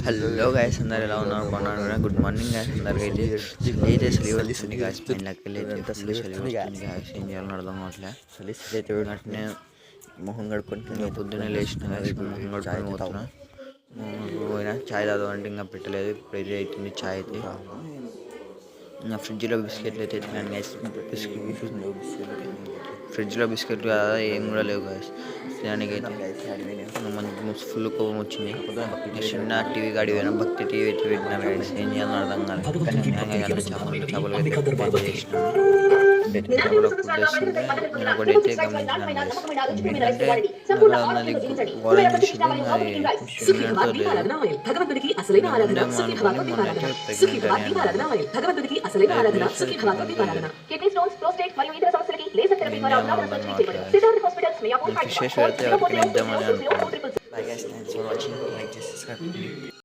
Hello guys, అందరు ఎలా ఉన్నారు? బాగున్నారు కదా? గుడ్ మార్నింగ్ గైస్ అందరికి. అయితే చలి వస్తుంది గైస్, పెళ్ళకి వెళ్ళి ఫుల్ చలి వస్తుంది గైస్. ఏం చేయాలని అర్థం కావట్లే. అట్నే మొహం కడుక్కొని పొద్దున్నే లేచిన గైస్, మొహం కడుక్కొని పోతున్నా. పోయినా చాయ్ తాగమంటే ఇంకా పెట్టలేదు. ఇప్పుడు ఇది అవుతుంది చాయ్ అయితే. నా ఫ్రిడ్జ్లో బిస్కెట్లు అయితే తిన్నాను గైస్. ఫ్రిడ్జ్లో బిస్కెట్లు కదా ఏం కూడా లేవు గైస్ తినడానికి అయితే. మంచి ఫుల్ కోపం వచ్చింది. చిన్న టీవీ కాడి పోయినా, భక్తి టీవీ అయితే పెట్టినాను గైస్. ఏం చేయాలని అర్థం కాలేదు. చేపలు చేసినాను. చేపల ఫుడ్ వేస్తుంటే నేను ఒకటైతే గమనించినాను గైస్. ఏంటంటే అక్కడ ఉన్నది ఓరెంజ్ ఇచ్చింది, అది ప్రెగ్నెంట్తో లేదు. ఉండే అనుకుని మొన్నైతే ప్రెగ్నెంట్ అని అన్నారు. ఫిషెస్ పెడితే ఎవరికి ఇద్దామని అనుకున్నాను.